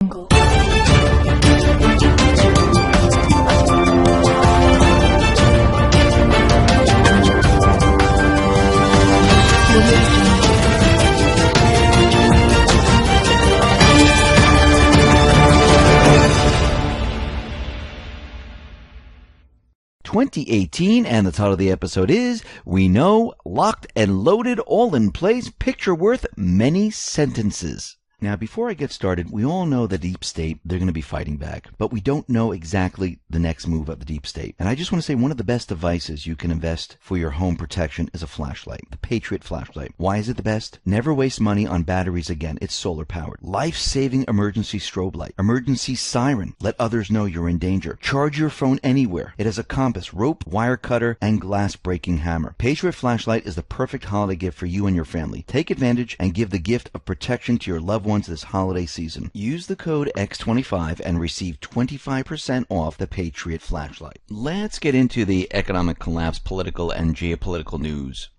...2018, and the title of the episode is We Know, Locked and Loaded, All in Place, Picture Worth Many Sentences. Now, before I get started, we all know the deep state, they're going to be fighting back, but we don't know exactly the next move of the deep state. And I just want to say one of the best devices you can invest for your home protection is a flashlight, the Patriot flashlight. Why is it the best? Never waste money on batteries again. It's solar powered. Life-saving emergency strobe light, emergency siren. Let others know you're in danger. Charge your phone anywhere. It has a compass, rope, wire cutter, and glass breaking hammer. Patriot flashlight is the perfect holiday gift for you and your family. Take advantage and give the gift of protection to your loved ones this holiday season. Use the code X25 and receive 25% off the Patriot flashlight. Let's get into the economic collapse, political and geopolitical news.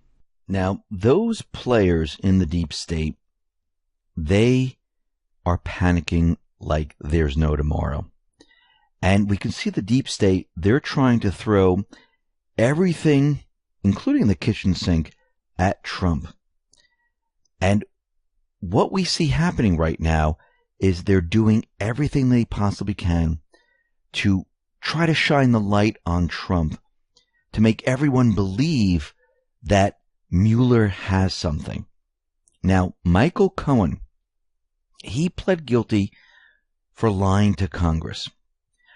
Now, those players in the deep state, they are panicking like there's no tomorrow. And we can see the deep state, they're trying to throw everything, including the kitchen sink, at Trump. And what we see happening right now is they're doing everything they possibly can to try to shine the light on Trump, to make everyone believe that Mueller has something. Now, Michael Cohen, he pled guilty for lying to Congress.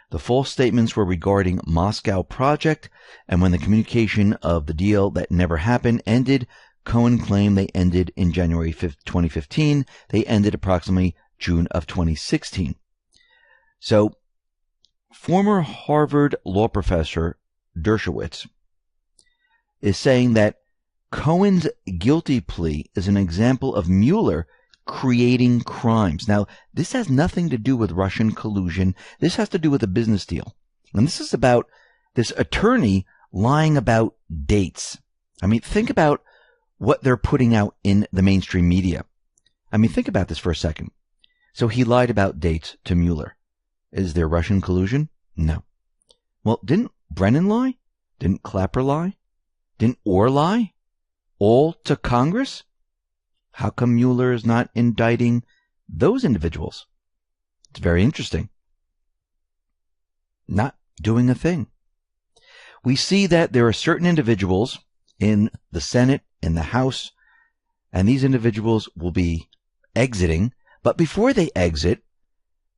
The false statements were regarding Moscow Project, and when the communication of the deal that never happened ended, Cohen claimed they ended in January 5th, 2015. They ended approximately June of 2016. So, former Harvard law professor Dershowitz is saying that Cohen's guilty plea is an example of Mueller creating crimes. Now, this has nothing to do with Russian collusion. This has to do with a business deal. And this is about this attorney lying about dates. I mean, think about what they're putting out in the mainstream media. I mean, think about this for a second. So he lied about dates to Mueller. Is there Russian collusion? No. Well, didn't Brennan lie? Didn't Clapper lie? Didn't Orr lie? All to Congress? How come Mueller is not indicting those individuals? It's very interesting. Not doing a thing. We see that there are certain individuals in the Senate, in the House, and these individuals will be exiting. But before they exit,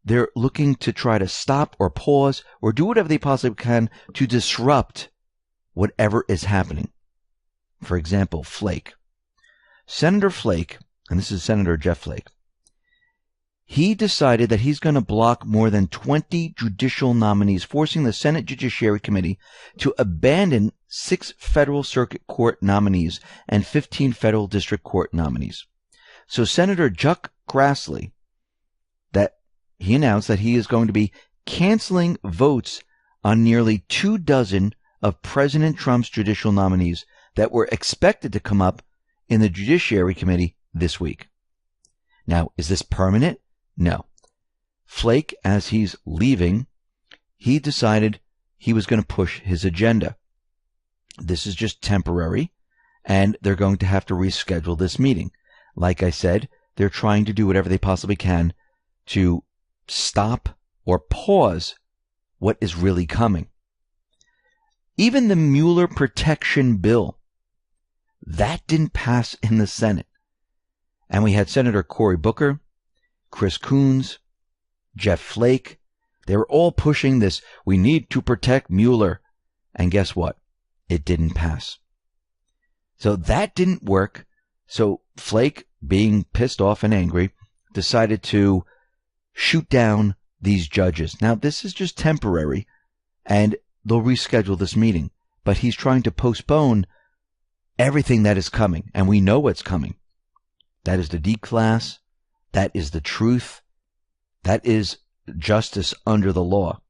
they're looking to try to stop or pause or do whatever they possibly can to disrupt whatever is happening. For example, Flake. Senator Flake, and this is Senator Jeff Flake, he decided that he's going to block more than 20 judicial nominees, forcing the Senate Judiciary Committee to abandon 6 federal circuit court nominees and 15 federal district court nominees. So Senator Chuck Grassley, that he announced that he is going to be canceling votes on nearly 24 of President Trump's judicial nominees that were expected to come up in the Judiciary Committee this week. Now, is this permanent? No. Flake, as he's leaving, he decided he was going to push his agenda. This is just temporary, and they're going to have to reschedule this meeting. Like I said, they're trying to do whatever they possibly can to stop or pause what is really coming. Even the Mueller protection bill, that didn't pass in the Senate. And we had Senator Cory Booker, Chris Coons, Jeff Flake. They were all pushing this, we need to protect Mueller. And guess what? It didn't pass. So that didn't work. So Flake, being pissed off and angry, decided to shoot down these judges. Now, this is just temporary, and they'll reschedule this meeting. But he's trying to postpone everything that is coming, and we know what's coming. That is the declass. That is the truth. That is justice under the law.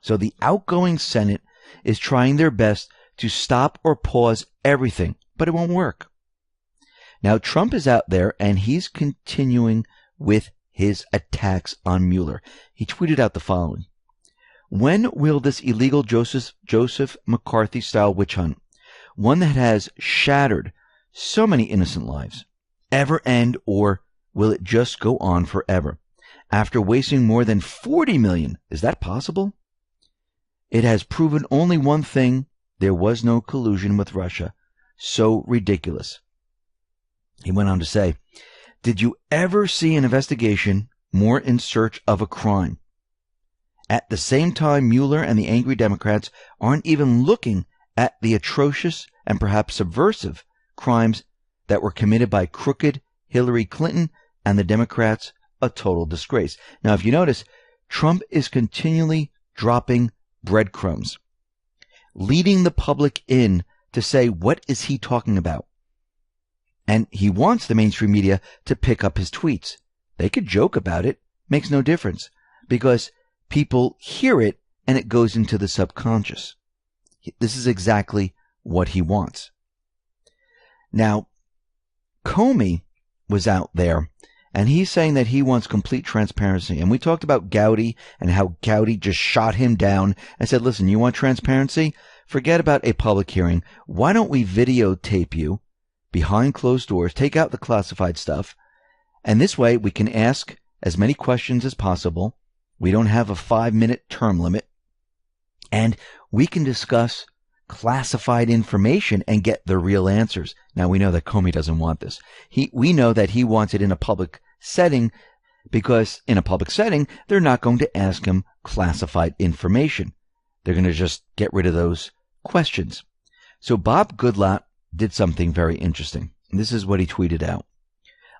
So the outgoing Senate is trying their best to stop or pause everything, but it won't work. Now, Trump is out there, and he's continuing with his attacks on Mueller. He tweeted out the following. When will this illegal Joseph McCarthy-style witch hunt, one that has shattered so many innocent lives, ever end, or will it just go on forever? After wasting more than $40 million, is that possible? It has proven only one thing: there was no collusion with Russia. So ridiculous. He went on to say, did you ever see an investigation more in search of a crime? At the same time, Mueller and the angry Democrats aren't even looking at the atrocious and perhaps subversive crimes that were committed by crooked Hillary Clinton and the Democrats, a total disgrace. Now, if you notice, Trump is continually dropping breadcrumbs, leading the public in to say, what is he talking about? And he wants the mainstream media to pick up his tweets. They could joke about it, makes no difference, because people hear it and it goes into the subconscious. This is exactly what he wants. Now, Comey was out there and he's saying that he wants complete transparency. And we talked about Gowdy and how Gowdy just shot him down and said, listen, you want transparency? Forget about a public hearing. Why don't we videotape you behind closed doors, take out the classified stuff, and this way we can ask as many questions as possible. We don't have a 5-minute term limit, and we can discuss classified information and get the real answers. Now, we know that Comey doesn't want this. We know that he wants it in a public setting, because in a public setting, they're not going to ask him classified information. They're going to just get rid of those questions. So Bob Goodlatte did something very interesting. This is what he tweeted out.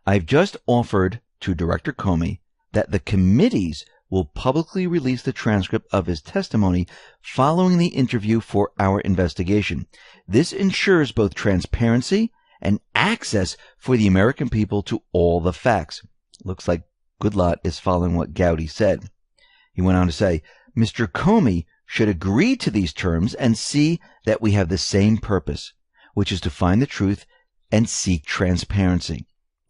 I've just offered to Director Comey that the committees will publicly release the transcript of his testimony following the interview for our investigation. This ensures both transparency and access for the American people to all the facts. Looks like Goodlatte is following what Gowdy said. He went on to say, Mr. Comey should agree to these terms and see that we have the same purpose, which is to find the truth and seek transparency.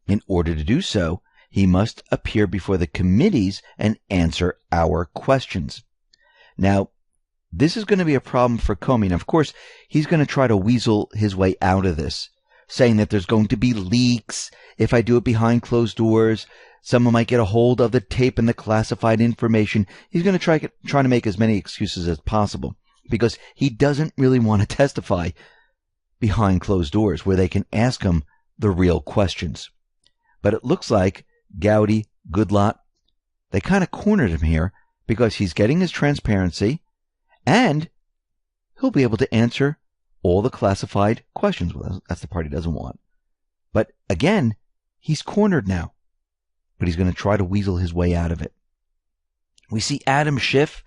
In order to do so, he must appear before the committees and answer our questions. Now, this is going to be a problem for Comey. And of course, he's going to try to weasel his way out of this, saying that there's going to be leaks. If I do it behind closed doors, someone might get a hold of the tape and the classified information. He's going to try to make as many excuses as possible, because he doesn't really want to testify behind closed doors where they can ask him the real questions. But it looks like Gowdy, Goodlatte, they kind of cornered him here, because he's getting his transparency and he'll be able to answer all the classified questions. Well, that's the part he doesn't want. But again, he's cornered now, but he's going to try to weasel his way out of it. We see Adam Schiff.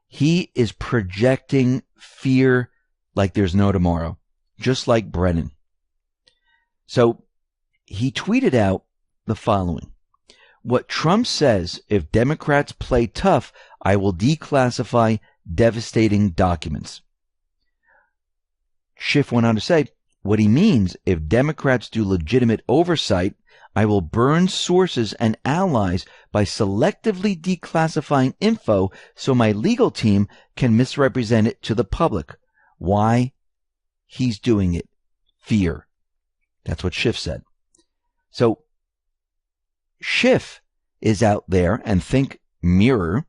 He is projecting fear like there's no tomorrow, just like Brennan. So he tweeted out the following. What Trump says, if Democrats play tough, I will declassify devastating documents. Schiff went on to say, what he means, if Democrats do legitimate oversight, I will burn sources and allies by selectively declassifying info so my legal team can misrepresent it to the public. Why? He's doing it. Fear. That's what Schiff said. So Schiff is out there, and think mirror.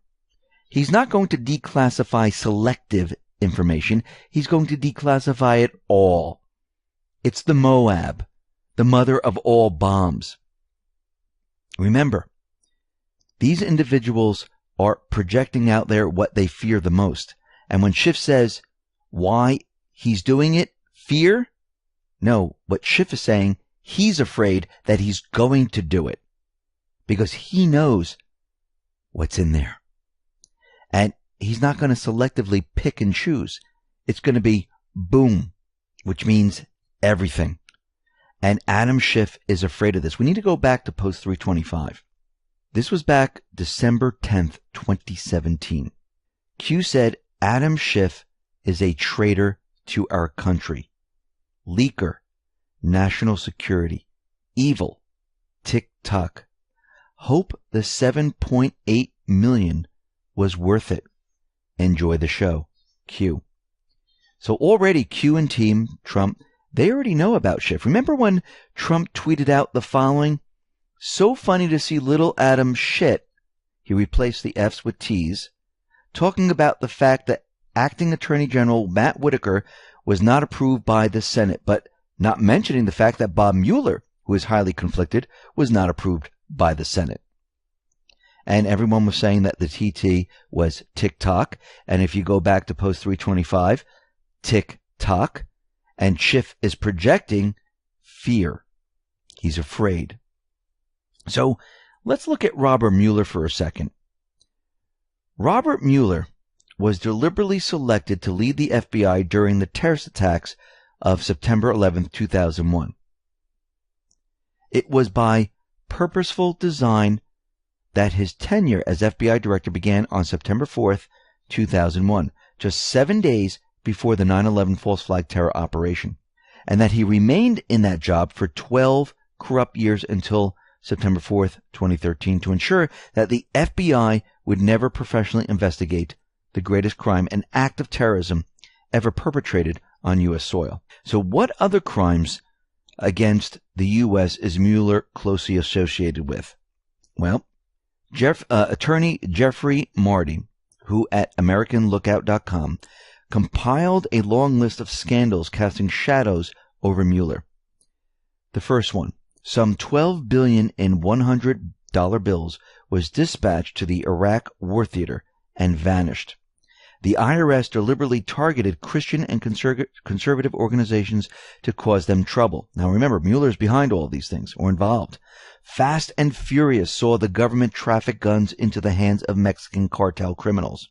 He's not going to declassify selective information. He's going to declassify it all. It's the Moab, the mother of all bombs. Remember, these individuals are projecting out there what they fear the most. And when Schiff says why he's doing it, fear? No, what Schiff is saying, he's afraid that he's going to do it, because he knows what's in there. And he's not going to selectively pick and choose. It's going to be boom, which means everything. And Adam Schiff is afraid of this. We need to go back to Post 325. This was back December 10th, 2017. Q said Adam Schiff is a traitor to our country. Leaker, national security, evil, tick-tock. Hope the 7.8 million was worth it. Enjoy the show. Q. So already Q and Team Trump, they already know about Schiff. Remember when Trump tweeted out the following? So funny to see little Adam shit. He replaced the F's with T's, talking about the fact that Acting Attorney General Matt Whitaker was not approved by the Senate, but not mentioning the fact that Bob Mueller, who is highly conflicted, was not approved by the Senate. And everyone was saying that the TT was TikTok. And if you go back to post 325, TikTok, and Schiff is projecting fear. He's afraid. So let's look at Robert Mueller for a second. Robert Mueller was deliberately selected to lead the FBI during the terrorist attacks of September 11, 2001. It was by purposeful design that his tenure as FBI director began on September 4th, 2001, just 7 days before the 9/11 false flag terror operation, and that he remained in that job for 12 corrupt years until September 4th, 2013, to ensure that the FBI would never professionally investigate the greatest crime and act of terrorism ever perpetrated on U.S. soil. So what other crimes against the U.S. is Mueller closely associated with? Well, Attorney Jeffrey Marty, who at AmericanLookout.com compiled a long list of scandals casting shadows over Mueller. The first one, some $12 billion in $100 bills was dispatched to the Iraq War Theater and vanished. The IRS deliberately targeted Christian and conservative organizations to cause them trouble. Now remember, Mueller's behind all these things, or involved. Fast and Furious saw the government traffic guns into the hands of Mexican cartel criminals.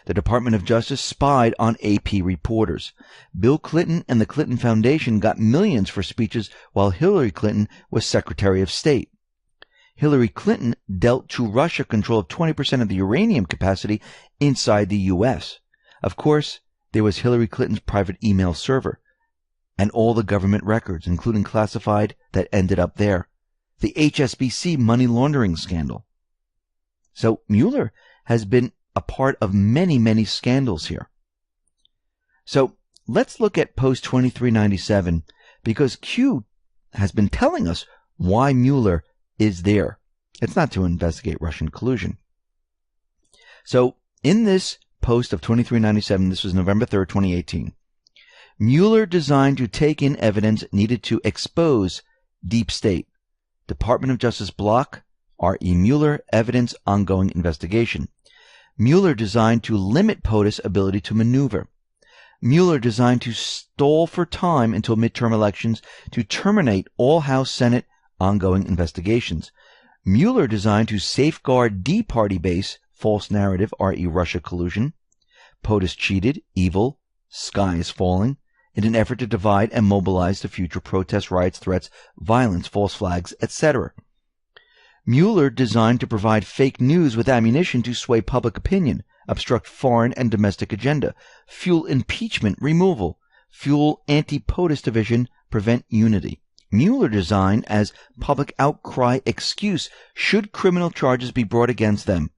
The Department of Justice spied on AP reporters. Bill Clinton and the Clinton Foundation got millions for speeches while Hillary Clinton was Secretary of State. Hillary Clinton dealt to Russia control of 20% of the uranium capacity inside the U.S. Of course, there was Hillary Clinton's private email server and all the government records, including classified, that ended up there. The HSBC money laundering scandal. So Mueller has been a part of many, many scandals here. So let's look at post 2397, because Q has been telling us why Mueller is there. It's not to investigate Russian collusion. So in this post of 2397, this was November 3rd, 2018, Mueller designed to take in evidence needed to expose deep state. Department of Justice block, R.E. Mueller, evidence ongoing investigation. Mueller designed to limit POTUS ability to maneuver. Mueller designed to stall for time until midterm elections to terminate all House Senate ongoing investigations. Mueller designed to safeguard D-party base, false narrative, R.E. Russia collusion. POTUS cheated, evil, sky is falling, in an effort to divide and mobilize the future protests, riots, threats, violence, false flags, etc. Mueller designed to provide fake news with ammunition to sway public opinion, obstruct foreign and domestic agenda, fuel impeachment removal, fuel anti-POTUS division, prevent unity. Mueller designed as public outcry excuse should criminal charges be brought against them.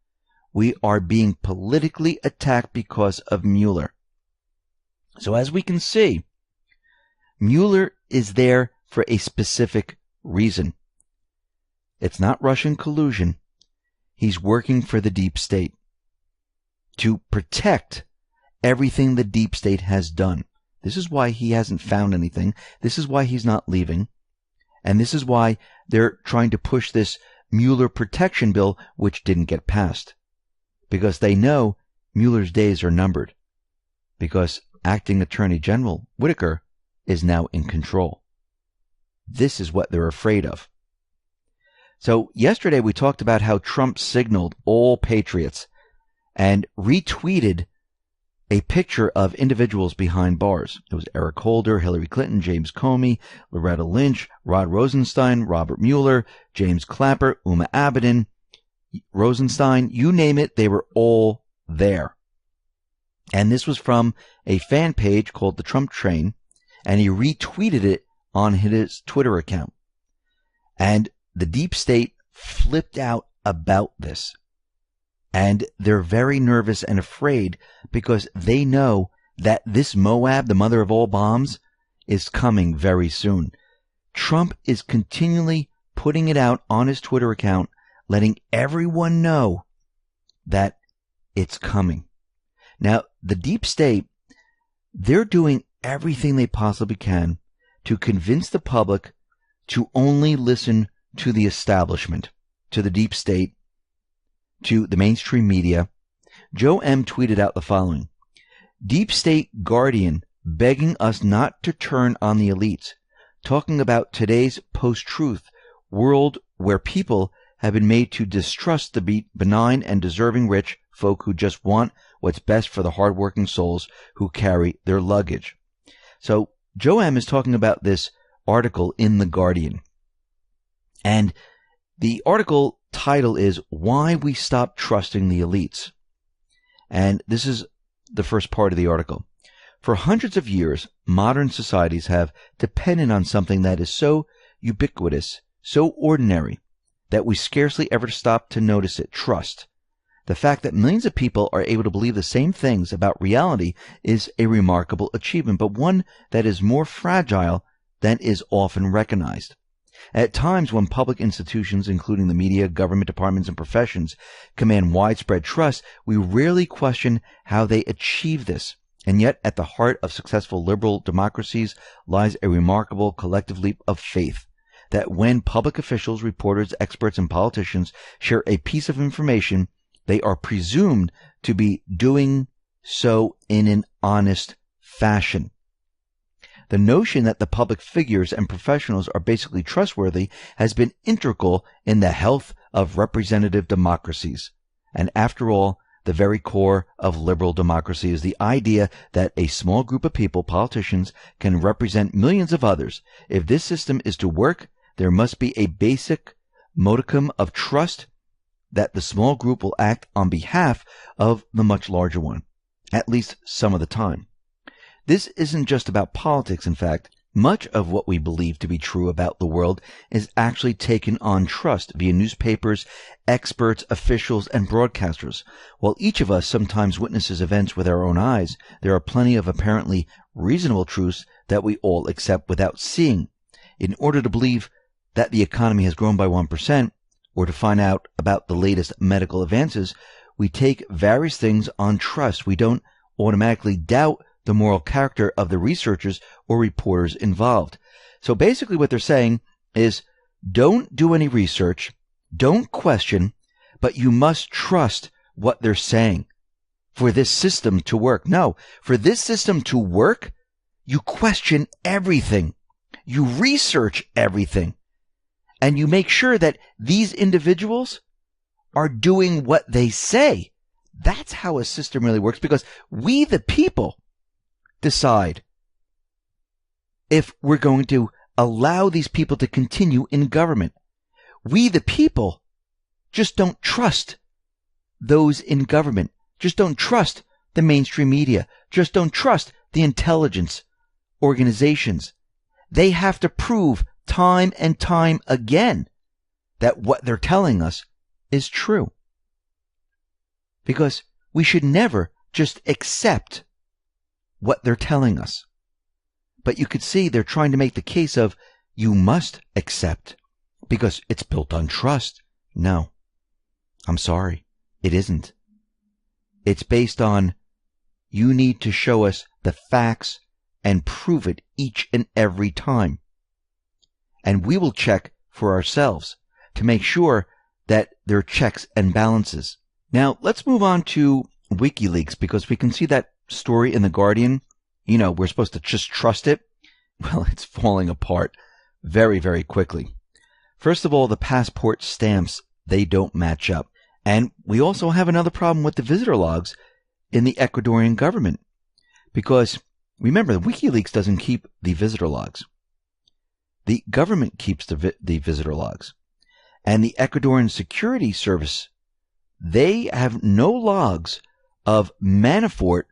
We are being politically attacked because of Mueller. So as we can see, Mueller is there for a specific reason. It's not Russian collusion. He's working for the deep state to protect everything the deep state has done. This is why he hasn't found anything. This is why he's not leaving. And this is why they're trying to push this Mueller protection bill, which didn't get passed. Because they know Mueller's days are numbered. Because Acting Attorney General Whitaker is now in control. This is what they're afraid of. So yesterday we talked about how Trump signaled all patriots and retweeted a picture of individuals behind bars. It was Eric Holder, Hillary Clinton, James Comey, Loretta Lynch, Rod Rosenstein, Robert Mueller, James Clapper, Uma Abedin, Rosenstein, you name it, they were all there. And this was from a fan page called The Trump Train, and he retweeted it on his Twitter account. And the deep state flipped out about this. And they're very nervous and afraid because they know that this Moab, the mother of all bombs, is coming very soon. Trump is continually putting it out on his Twitter account, letting everyone know that it's coming. Now, the deep state, they're doing everything they possibly can to convince the public to only listen to the establishment, to the deep state, to the mainstream media. Joe M. tweeted out the following: Deep State Guardian begging us not to turn on the elites, talking about today's post-truth world where people have been made to distrust the benign and deserving rich folk who just want what's best for the hardworking souls who carry their luggage. So Joe M. is talking about this article in The Guardian. And the article title is Why We Stop Trusting the Elites. And this is the first part of the article. For hundreds of years, modern societies have depended on something that is so ubiquitous, so ordinary, that we scarcely ever stop to notice it: trust. The fact that millions of people are able to believe the same things about reality is a remarkable achievement, but one that is more fragile than is often recognized. At times when public institutions, including the media, government departments, and professions, command widespread trust, we rarely question how they achieve this. And yet, at the heart of successful liberal democracies lies a remarkable collective leap of faith that when public officials, reporters, experts, and politicians share a piece of information, they are presumed to be doing so in an honest fashion. The notion that the public figures and professionals are basically trustworthy has been integral in the health of representative democracies. And after all, the very core of liberal democracy is the idea that a small group of people, politicians, can represent millions of others. If this system is to work, there must be a basic modicum of trust that the small group will act on behalf of the much larger one, at least some of the time. This isn't just about politics. In fact, much of what we believe to be true about the world is actually taken on trust via newspapers, experts, officials, and broadcasters. While each of us sometimes witnesses events with our own eyes, there are plenty of apparently reasonable truths that we all accept without seeing. In order to believe that the economy has grown by 1%, or to find out about the latest medical advances, we take various things on trust. We don't automatically doubt the moral character of the researchers or reporters involved. So basically what they're saying is, don't do any research, don't question, but you must trust what they're saying for this system to work. No, for this system to work, you question everything. You research everything. And you make sure that these individuals are doing what they say. That's how a system really works, because we, the people, decide if we're going to allow these people to continue in government. We, the people, just don't trust those in government. Just don't trust the mainstream media. Just don't trust the intelligence organizations. They have to prove time and time again that what they're telling us is true. Because we should never just accept what they're telling us. But you could see they're trying to make the case of you must accept because it's built on trust. No, I'm sorry, it isn't. It's based on you need to show us the facts and prove it each and every time. And we will check for ourselves to make sure that there are checks and balances. Now, let's move on to WikiLeaks, because we can see that story in The Guardian. You know, we're supposed to just trust it. Well, it's falling apart very, very quickly. First of all, the passport stamps, they don't match up. And we also have another problem with the visitor logs in the Ecuadorian government. Because, remember, WikiLeaks doesn't keep the visitor logs. The government keeps the visitor logs. And the Ecuadorian Security Service, they have no logs of Manafort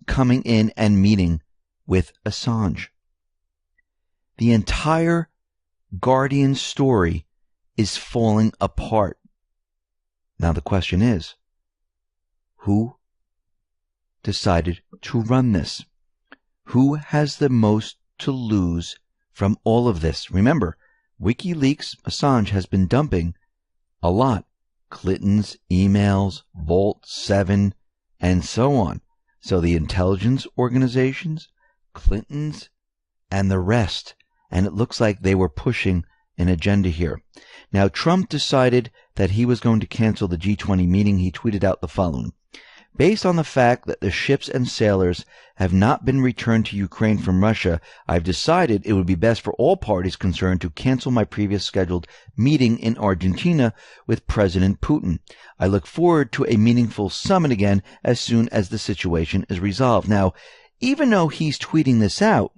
coming in and meeting with Assange. The entire Guardian story is falling apart. Now the question is, who decided to run this? Who has the most to lose from all of this? Remember, WikiLeaks, Assange has been dumping a lot. Clinton's emails, Vault 7, and so on. So the intelligence organizations, Clinton's, and the rest. And it looks like they were pushing an agenda here. Now, Trump decided that he was going to cancel the G20 meeting. He tweeted out the following. Based on the fact that the ships and sailors have not been returned to Ukraine from Russia, I've decided it would be best for all parties concerned to cancel my previous scheduled meeting in Argentina with President Putin. I look forward to a meaningful summit again as soon as the situation is resolved. Now, even though he's tweeting this out,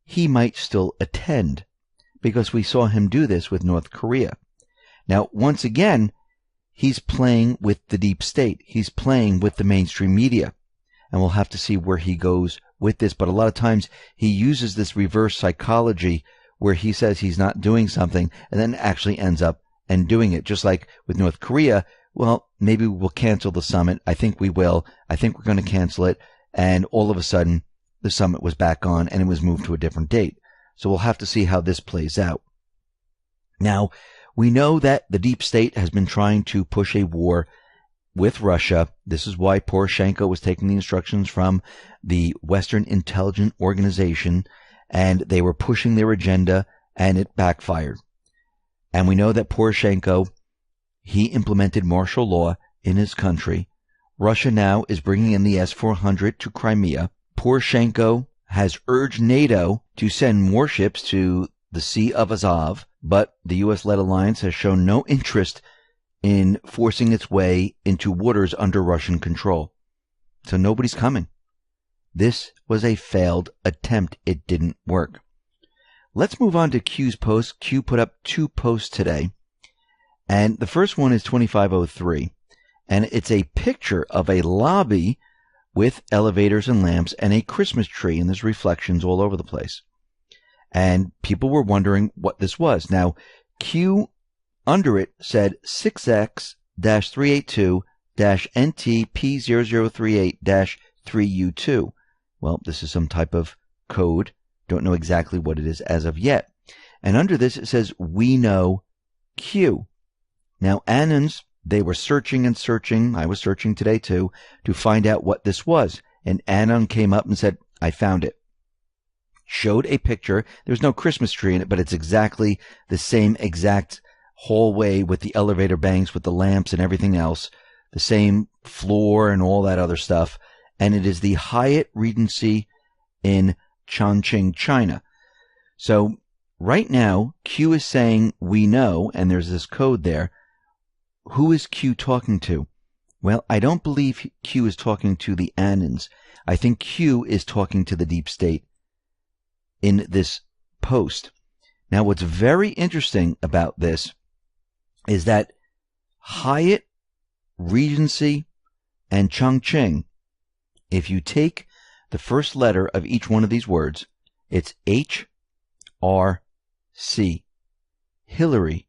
he might still attend, because we saw him do this with North Korea. Now, once again, he's playing with the deep state. He's playing with the mainstream media. And we'll have to see where he goes with this. But a lot of times he uses this reverse psychology where he says he's not doing something and then actually ends up and doing it. Just like with North Korea, well, maybe we'll cancel the summit. I think we will. I think we're going to cancel it. And all of a sudden, the summit was back on and it was moved to a different date. So we'll have to see how this plays out. Now, we know that the deep state has been trying to push a war with Russia. This is why Poroshenko was taking the instructions from the Western Intelligence Organization, and they were pushing their agenda, and it backfired. And we know that Poroshenko, he implemented martial law in his country. Russia now is bringing in the S-400 to Crimea. Poroshenko has urged NATO to send more ships to the Sea of Azov, but the U.S.-led alliance has shown no interest in forcing its way into waters under Russian control. So nobody's coming. This was a failed attempt. It didn't work. Let's move on to Q's post. Q put up 2 posts today, and the first one is 2503, and it's a picture of a lobby with elevators and lamps and a Christmas tree, and there's reflections all over the place. And people were wondering what this was. Now, Q under it said 6X-382-NTP0038-3U2. Well, this is some type of code. Don't know exactly what it is as of yet. And under this, it says, we know Q. Now, Anons, they were searching and searching. I was searching today too, to find out what this was. And Anon came up and said, I found it. Showed a picture. There's no Christmas tree in it, but it's exactly the same exact hallway with the elevator banks, with the lamps and everything else, the same floor and all that other stuff. And it is the Hyatt Regency in Chongqing, China. So right now, Q is saying we know, and there's this code there. Who is Q talking to? Well, I don't believe Q is talking to the Anons. I think Q is talking to the deep state in this post. Now, what's very interesting about this is that Hyatt, Regency, and Chongqing, if you take the first letter of each one of these words, it's H-R-C. Hillary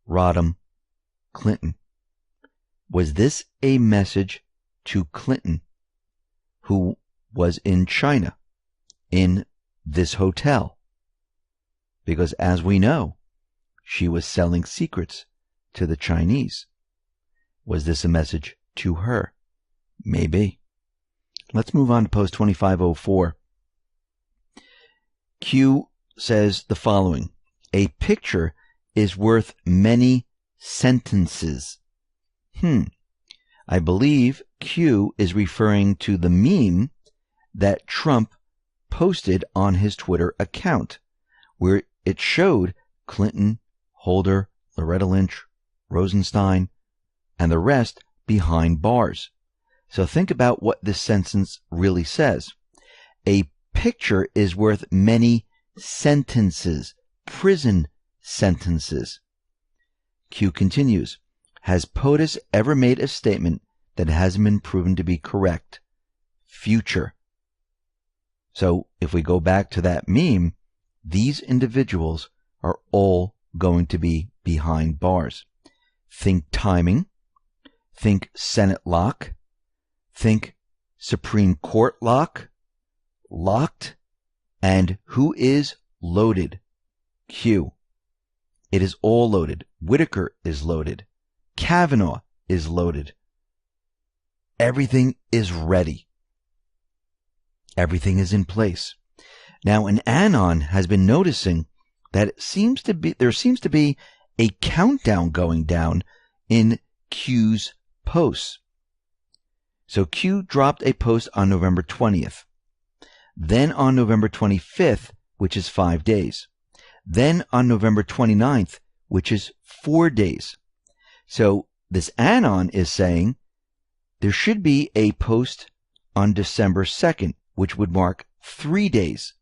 Rodham Clinton. Was this a message to Clinton, who was in China, in this hotel? Because as we know, she was selling secrets to the Chinese. Was this a message to her? Maybe. Let's move on to post 2504. Q says the following. A picture is worth many sentences. I believe Q is referring to the meme that Trump posted on his Twitter account, where it showed Clinton, Holder, Loretta Lynch, Rosenstein, and the rest behind bars. So think about what this sentence really says. A picture is worth many sentences, prison sentences. Q continues. Has POTUS ever made a statement that hasn't been proven to be correct? Future. So if we go back to that meme, these individuals are all going to be behind bars. Think timing. Think Senate lock. Think Supreme Court lock. Locked. And who is loaded? Q. It is all loaded. Whitaker is loaded. Kavanaugh is loaded. Everything is ready. Everything is in place. Now, an anon has been noticing that there seems to be a countdown going down in Q's posts. So Q dropped a post on November 20th. Then on November 25th, which is 5 days. Then on November 29th, which is 4 days. So this anon is saying there should be a post on December 2nd, which would mark 3 days.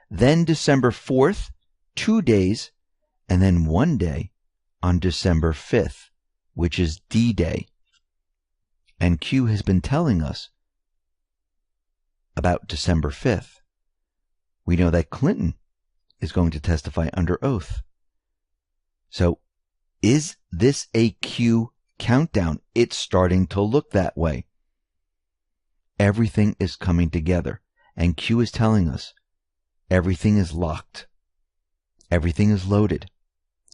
Then December 4th, 2 days, and then 1 day on December 5th, which is D-Day. And Q has been telling us about December 5th. We know that Clinton is going to testify under oath. So, is this a Q countdown? It's starting to look that way. Everything is coming together, and Q is telling us everything is locked. Everything is loaded.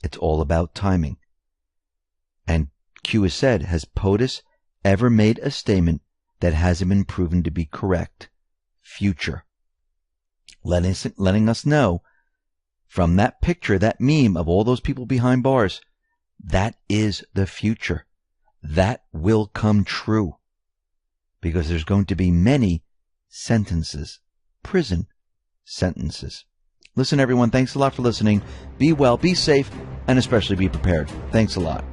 It's all about timing. And Q has said, has POTUS ever made a statement that hasn't been proven to be correct? Future. Letting us know from that picture, that meme of all those people behind bars, that is the future. That will come true. Because there's going to be many sentences, prison sentences. Listen, everyone, thanks a lot for listening. Be well, be safe, and especially be prepared. Thanks a lot.